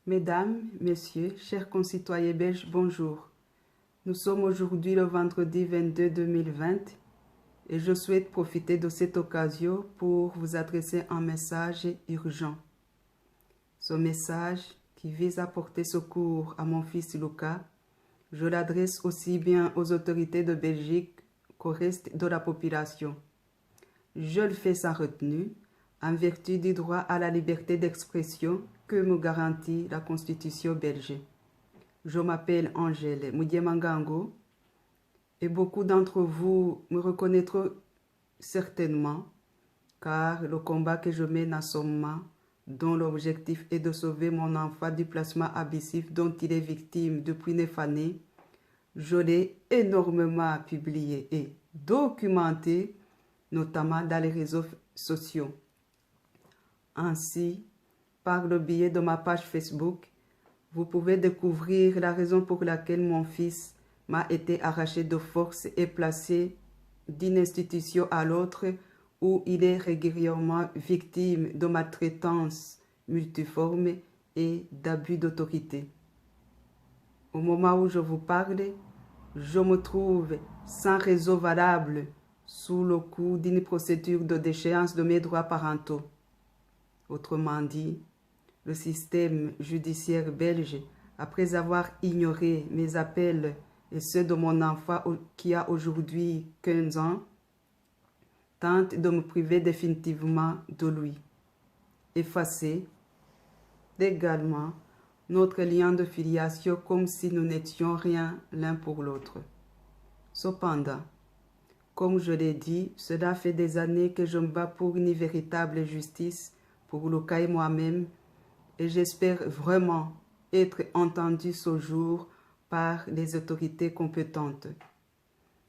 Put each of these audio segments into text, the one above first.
Mesdames, Messieurs, chers concitoyens belges, bonjour. Nous sommes aujourd'hui le vendredi 22 2020 et je souhaite profiter de cette occasion pour vous adresser un message urgent. Ce message qui vise à porter secours à mon fils Lucas, je l'adresse aussi bien aux autorités de Belgique qu'au reste de la population. Je le fais sans retenue, en vertu du droit à la liberté d'expression que me garantit la Constitution belge. Je m'appelle Angèle Moudiémangango et beaucoup d'entre vous me reconnaîtront certainement car le combat que je mène en ce moment, dont l'objectif est de sauver mon enfant du placement abusif dont il est victime depuis 9 années, je l'ai énormément publié et documenté, notamment dans les réseaux sociaux. Ainsi, par le biais de ma page Facebook, vous pouvez découvrir la raison pour laquelle mon fils m'a été arraché de force et placé d'une institution à l'autre où il est régulièrement victime de maltraitance multiforme et d'abus d'autorité. Au moment où je vous parle, je me trouve sans réseau valable sous le coup d'une procédure de déchéance de mes droits parentaux. Autrement dit, le système judiciaire belge, après avoir ignoré mes appels et ceux de mon enfant qui a aujourd'hui 15 ans, tente de me priver définitivement de lui. Effacer également notre lien de filiation comme si nous n'étions rien l'un pour l'autre. Cependant, comme je l'ai dit, cela fait des années que je me bats pour une véritable justice pour Lucas et moi-même et j'espère vraiment être entendu ce jour par les autorités compétentes.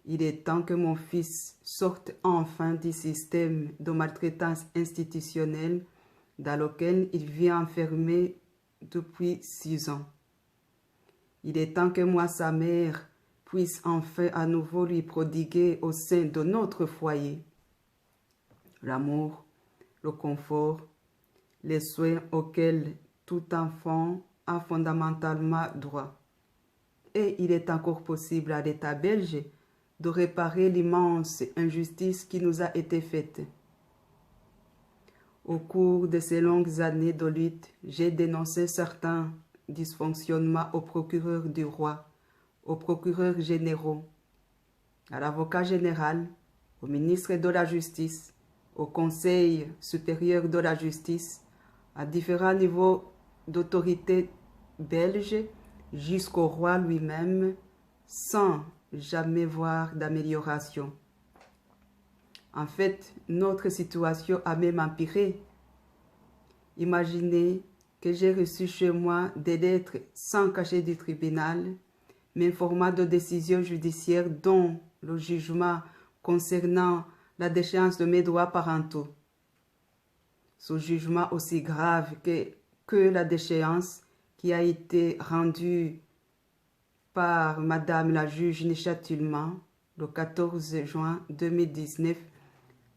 Il est temps que mon fils sorte enfin du système de maltraitance institutionnelle dans lequel il vit enfermé depuis 6 ans. Il est temps que moi, sa mère, puisse enfin à nouveau lui prodiguer au sein de notre foyer l'amour, le confort, les soins auxquels tout enfant a fondamentalement droit. Et il est encore possible à l'État belge de réparer l'immense injustice qui nous a été faite. Au cours de ces longues années de lutte, j'ai dénoncé certains dysfonctionnements au procureur du roi, aux procureurs généraux, à l'avocat général, au ministre de la Justice, au Conseil supérieur de la Justice, à différents niveaux d'autorité belge jusqu'au roi lui-même, sans jamais voir d'amélioration. En fait, notre situation a même empiré. Imaginez que j'ai reçu chez moi des lettres sans cachet du tribunal, m'informant de décisions judiciaires dont le jugement concernant la déchéance de mes droits parentaux. Ce jugement aussi grave que la déchéance qui a été rendue par Madame la juge Néchatulman le 14 juin 2019,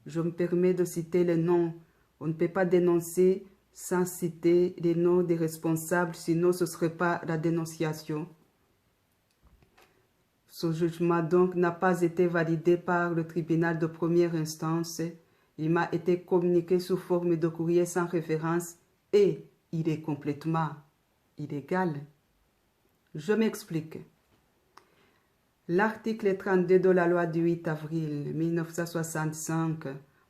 je me permets de citer les noms. On ne peut pas dénoncer sans citer les noms des responsables, sinon ce ne serait pas la dénonciation. Ce jugement donc n'a pas été validé par le tribunal de première instance. Il m'a été communiqué sous forme de courrier sans référence et il est complètement illégal. Je m'explique. L'article 32 de la loi du 8 avril 1965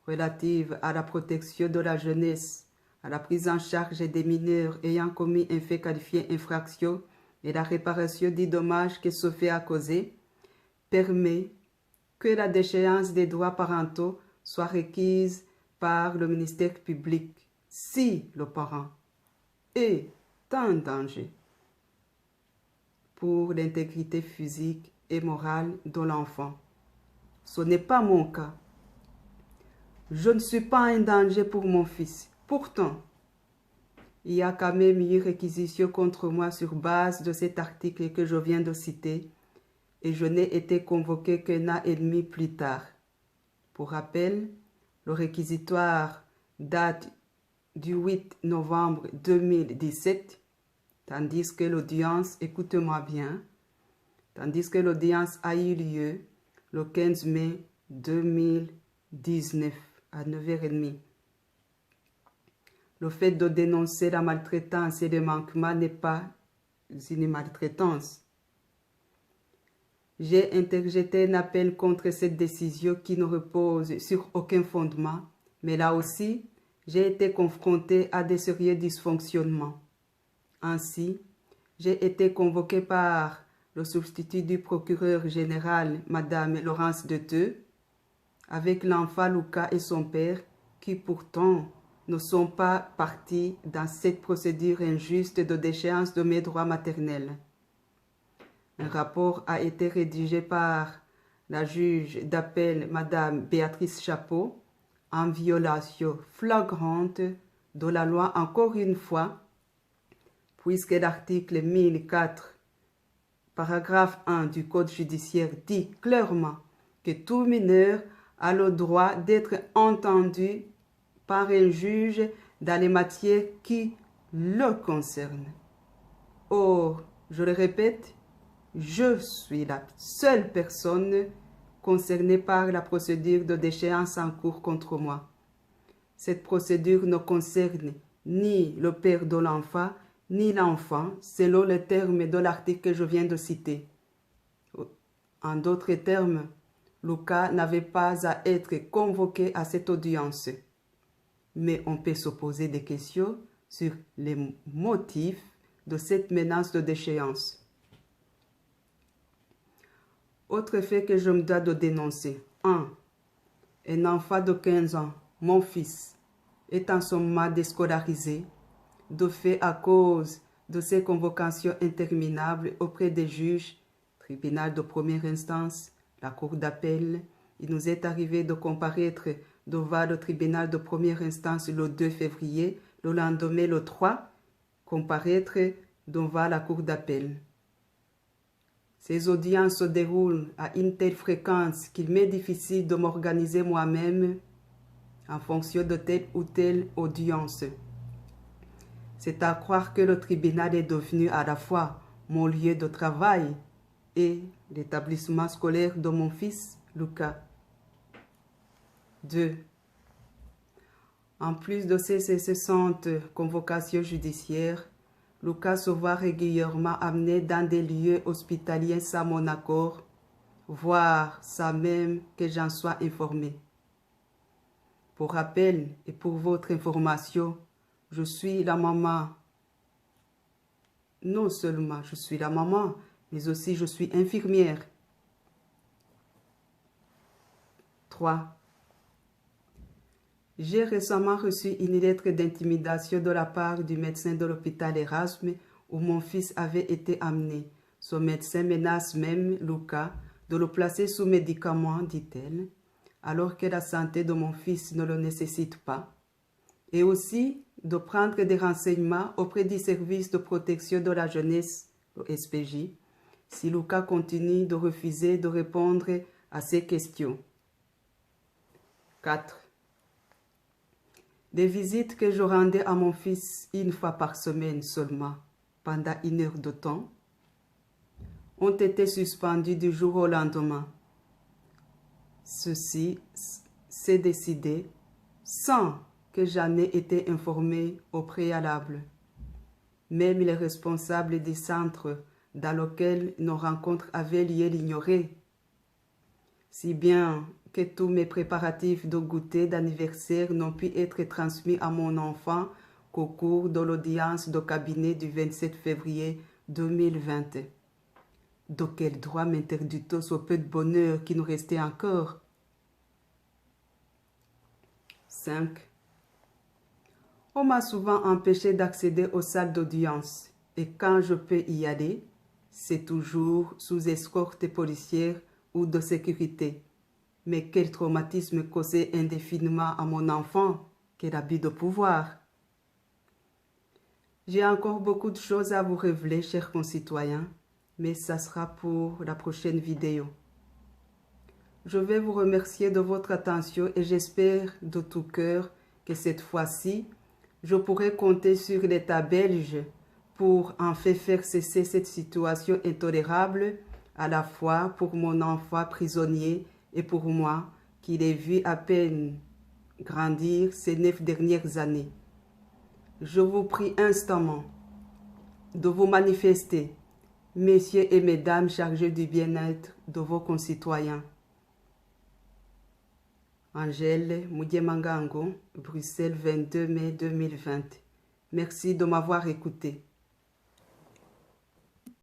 relative à la protection de la jeunesse, à la prise en charge des mineurs ayant commis un fait qualifié infraction et la réparation des dommages que ce fait a causé, permet que la déchéance des droits parentaux soit requise par le ministère public si le parent est en danger pour l'intégrité physique et morale de l'enfant. Ce n'est pas mon cas. Je ne suis pas un danger pour mon fils. Pourtant, il y a quand même eu réquisition contre moi sur base de cet article que je viens de citer et je n'ai été convoqué qu'un an et demi plus tard. Pour rappel, le réquisitoire date du 8 novembre 2017 tandis que l'audience, écoute-moi bien, tandis que l'audience a eu lieu le 15 mai 2019 à 9h30. Le fait de dénoncer la maltraitance et les manquements n'est pas une maltraitance. J'ai interjeté un appel contre cette décision qui ne repose sur aucun fondement, mais là aussi, j'ai été confronté à des sérieux dysfonctionnements. Ainsi, j'ai été convoqué par le substitut du procureur général, Madame Laurence Deteux, avec l'enfant Lucas et son père, qui pourtant ne sont pas partis dans cette procédure injuste de déchéance de mes droits maternels. Un rapport a été rédigé par la juge d'appel Madame Béatrice Chapeau en violation flagrante de la loi encore une fois, puisque l'article 1004, paragraphe 1 du Code judiciaire dit clairement que tout mineur a le droit d'être entendu par un juge dans les matières qui le concernent. Or, je le répète, je suis la seule personne concernée par la procédure de déchéance en cours contre moi. Cette procédure ne concerne ni le père de l'enfant, ni l'enfant, selon les termes de l'article que je viens de citer. En d'autres termes, Lucas n'avait pas à être convoqué à cette audience. Mais on peut se poser des questions sur les motifs de cette menace de déchéance. Autre fait que je me dois de dénoncer. 1. Un enfant de 15 ans, mon fils, est en somme déscolarisé, de fait à cause de ces convocations interminables auprès des juges, tribunal de première instance, la cour d'appel. Il nous est arrivé de comparaître devant le tribunal de première instance le 2 février, le lendemain le 3, comparaître devant la cour d'appel. Ces audiences se déroulent à une telle fréquence qu'il m'est difficile de m'organiser moi-même en fonction de telle ou telle audience. C'est à croire que le tribunal est devenu à la fois mon lieu de travail et l'établissement scolaire de mon fils, Lucas. 2. En plus de ces incessantes convocations judiciaires, Lucas se voit régulièrement amené dans des lieux hospitaliers sans mon accord, voire sans même que j'en sois informé. Pour rappel et pour votre information, je suis la maman. Non seulement je suis la maman, mais aussi je suis infirmière. 3. J'ai récemment reçu une lettre d'intimidation de la part du médecin de l'hôpital Erasme où mon fils avait été amené. Ce médecin menace même Lucas de le placer sous médicaments, dit-elle, alors que la santé de mon fils ne le nécessite pas, et aussi de prendre des renseignements auprès du service de protection de la jeunesse, le SPJ, si Lucas continue de refuser de répondre à ces questions. 4. Les visites que je rendais à mon fils une fois par semaine seulement, pendant 1 heure de temps, ont été suspendues du jour au lendemain. Ceci s'est décidé sans que j'en ai été informé au préalable. Même les responsables du centre dans lequel nos rencontres avaient lieu l'ignoraient, si bien que tous mes préparatifs de goûter d'anniversaire n'ont pu être transmis à mon enfant qu'au cours de l'audience de cabinet du 27 février 2020. De quel droit m'interdit-on ce peu de bonheur qui nous restait encore? 5. On m'a souvent empêché d'accéder aux salles d'audience et quand je peux y aller, c'est toujours sous escorte policière ou de sécurité. Mais quel traumatisme causé indéfiniment à mon enfant, quel abus de pouvoir. J'ai encore beaucoup de choses à vous révéler, chers concitoyens, mais ça sera pour la prochaine vidéo. Je vais vous remercier de votre attention et j'espère de tout cœur que cette fois-ci, je pourrai compter sur l'État belge pour enfin faire cesser cette situation intolérable, à la fois pour mon enfant prisonnier et pour moi, qui l'ai vu à peine grandir ces 9 dernières années. Je vous prie instamment de vous manifester, messieurs et mesdames chargés du bien-être de vos concitoyens. Angèle Mudiamangango, Bruxelles, 22 mai 2020. Merci de m'avoir écouté.